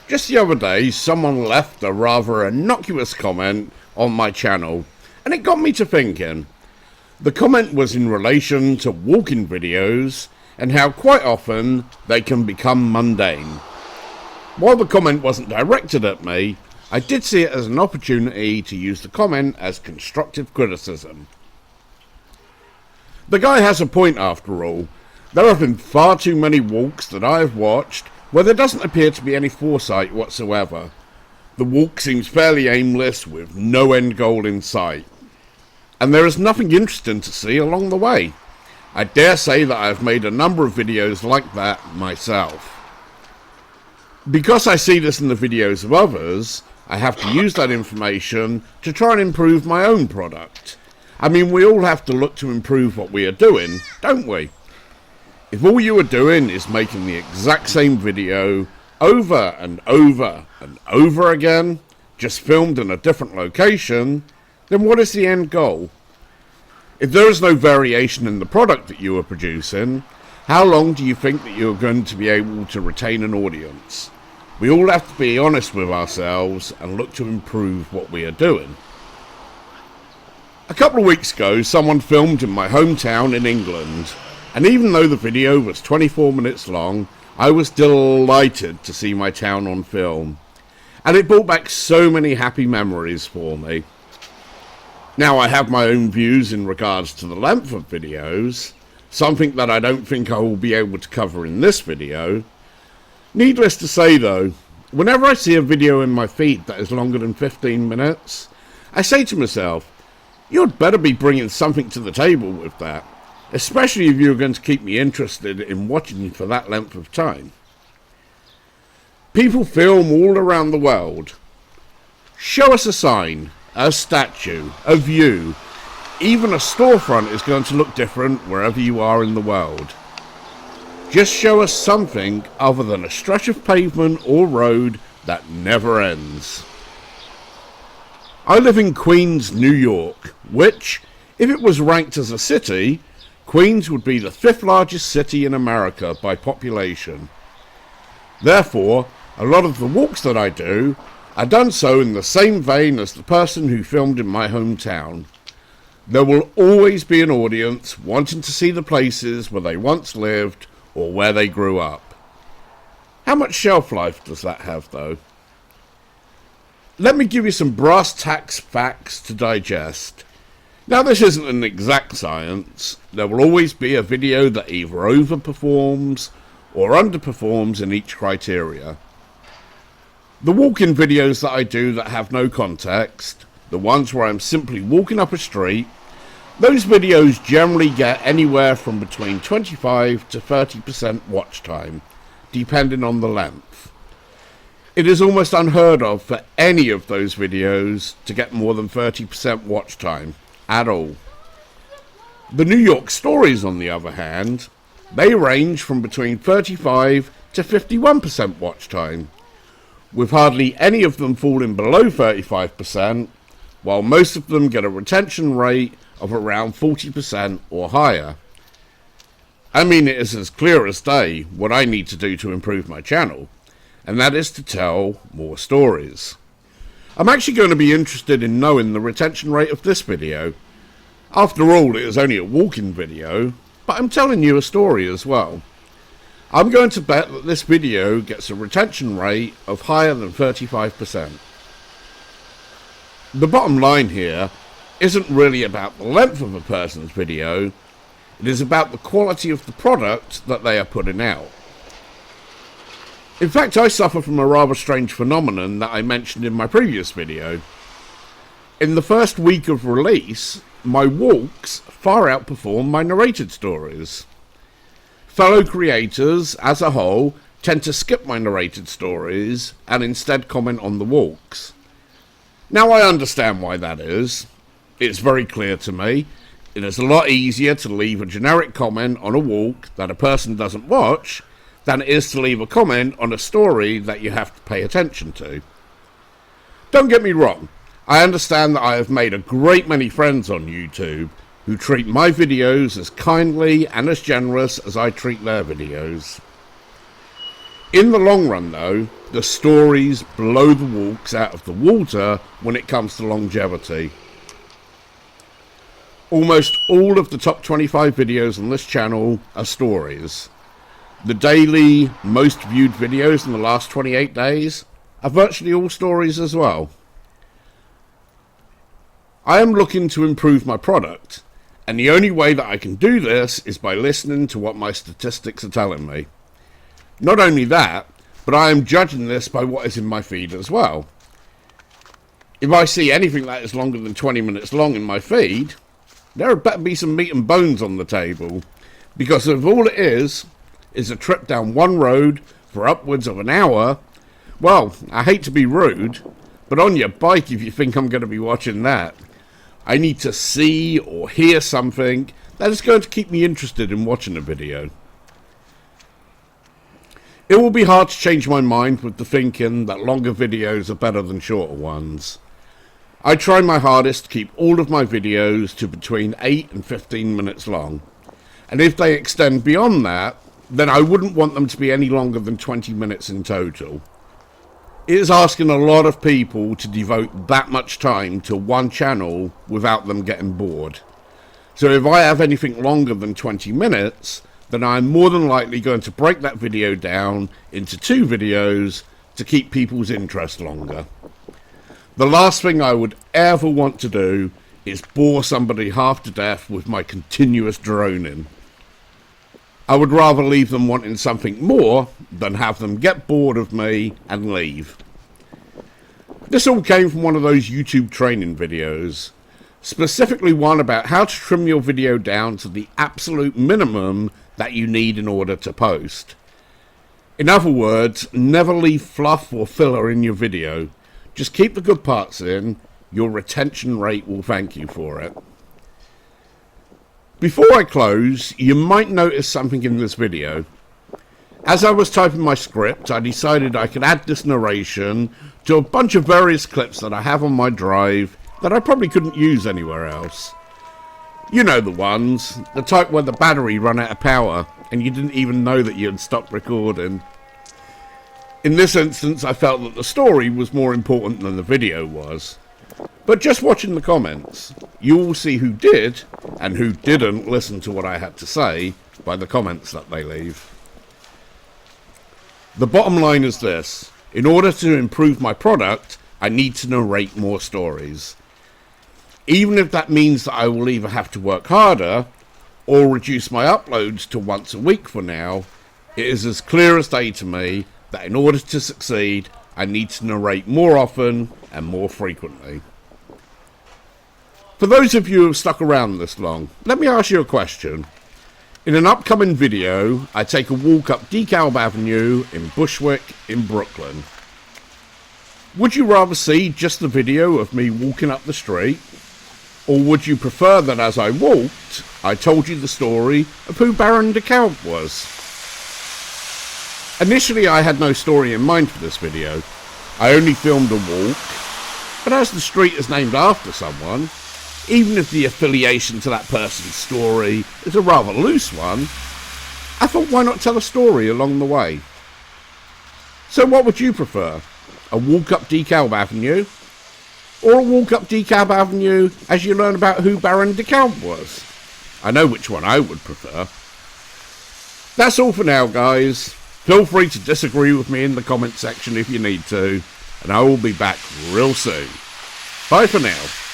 Just the other day, someone left a rather innocuous comment on my channel, and it got me to thinking. The comment was in relation to walking videos and how quite often they can become mundane. While the comment wasn't directed at me, I did see it as an opportunity to use the comment as constructive criticism. The guy has a point after all. There have been far too many walks that I have watched where there doesn't appear to be any foresight whatsoever. The walk seems fairly aimless with no end goal in sight. And there is nothing interesting to see along the way. I dare say that I have made a number of videos like that myself. Because I see this in the videos of others, I have to use that information to try and improve my own product. I mean, we all have to look to improve what we are doing, don't we? If all you are doing is making the exact same video over and over and over again, just filmed in a different location, then what is the end goal? If there is no variation in the product that you are producing, how long do you think that you are going to be able to retain an audience? We all have to be honest with ourselves and look to improve what we are doing. A couple of weeks ago, someone filmed in my hometown in England, and even though the video was 24 minutes long, I was delighted to see my town on film. And it brought back so many happy memories for me. Now I have my own views in regards to the length of videos, something that I don't think I will be able to cover in this video. Needless to say though, whenever I see a video in my feed that is longer than 15 minutes, I say to myself, you'd better be bringing something to the table with that. Especially if you're going to keep me interested in watching for that length of time. People film all around the world. Show us a sign, a statue, a view. Even a storefront is going to look different wherever you are in the world. Just show us something other than a stretch of pavement or road that never ends. I live in Queens, New York, which, if it was ranked as a city, Queens would be the 5th largest city in America by population. Therefore, a lot of the walks that I do are done so in the same vein as the person who filmed in my hometown. There will always be an audience wanting to see the places where they once lived or where they grew up. How much shelf life does that have though? Let me give you some brass tacks facts to digest. Now this isn't an exact science. There will always be a video that either overperforms or underperforms in each criteria. The walk-in videos that I do that have no context, the ones where I'm simply walking up a street, those videos generally get anywhere from between 25 to 30% watch time, depending on the length. It is almost unheard of for any of those videos to get more than 30% watch time. At all. The New York stories, on the other hand, they range from between 35 to 51% watch time, with hardly any of them falling below 35%, while most of them get a retention rate of around 40% or higher. I mean, it is as clear as day what I need to do to improve my channel, and that is to tell more stories. I'm actually going to be interested in knowing the retention rate of this video. After all, it is only a walking video, but I'm telling you a story as well. I'm going to bet that this video gets a retention rate of higher than 35%. The bottom line here isn't really about the length of a person's video, it is about the quality of the product that they are putting out. In fact, I suffer from a rather strange phenomenon that I mentioned in my previous video. In the first week of release, my walks far outperform my narrated stories. Fellow creators, as a whole, tend to skip my narrated stories and instead comment on the walks. Now I understand why that is. It's very clear to me. It is a lot easier to leave a generic comment on a walk that a person doesn't watch than it is to leave a comment on a story that you have to pay attention to. Don't get me wrong, I understand that I have made a great many friends on YouTube who treat my videos as kindly and as generous as I treat their videos. In the long run, though, the stories blow the walks out of the water when it comes to longevity. Almost all of the top 25 videos on this channel are stories. The daily, most viewed videos in the last 28 days are virtually all stories as well. I am looking to improve my product, and the only way that I can do this is by listening to what my statistics are telling me. Not only that, but I am judging this by what is in my feed as well. If I see anything that is longer than 20 minutes long in my feed, there better be some meat and bones on the table, because if all it is a trip down one road for upwards of an hour, well, I hate to be rude, but on your bike if you think I'm going to be watching that. I need to see or hear something that is going to keep me interested in watching a video. It will be hard to change my mind with the thinking that longer videos are better than shorter ones. I try my hardest to keep all of my videos to between 8 and 15 minutes long, and if they extend beyond that, then I wouldn't want them to be any longer than 20 minutes in total. It is asking a lot of people to devote that much time to one channel without them getting bored. So if I have anything longer than 20 minutes, then I'm more than likely going to break that video down into 2 videos to keep people's interest longer. The last thing I would ever want to do is bore somebody half to death with my continuous droning. I would rather leave them wanting something more than have them get bored of me and leave. This all came from one of those YouTube training videos, specifically one about how to trim your video down to the absolute minimum that you need in order to post. In other words, never leave fluff or filler in your video. Just keep the good parts in. Your retention rate will thank you for it. Before I close, you might notice something in this video. As I was typing my script, I decided I could add this narration to a bunch of various clips that I have on my drive that I probably couldn't use anywhere else. You know the ones, the type where the battery ran out of power and you didn't even know that you had stopped recording. In this instance, I felt that the story was more important than the video was. But just watching the comments, you will see who did and who didn't listen to what I had to say by the comments that they leave. The bottom line is this: in order to improve my product, I need to narrate more stories. Even if that means that I will either have to work harder or reduce my uploads to once a week for now, it is as clear as day to me that in order to succeed, I need to narrate more often and more frequently. For those of you who have stuck around this long, let me ask you a question. In an upcoming video, I take a walk up DeKalb Avenue in Bushwick in Brooklyn. Would you rather see just the video of me walking up the street? Or would you prefer that as I walked, I told you the story of who Baron DeKalb was? Initially, I had no story in mind for this video. I only filmed a walk, but as the street is named after someone, even if the affiliation to that person's story is a rather loose one, I thought, why not tell a story along the way? So what would you prefer? A walk up DeKalb Avenue? Or a walk up DeKalb Avenue as you learn about who Baron DeKalb was? I know which one I would prefer. That's all for now, guys. Feel free to disagree with me in the comment section if you need to, and I will be back real soon. Bye for now.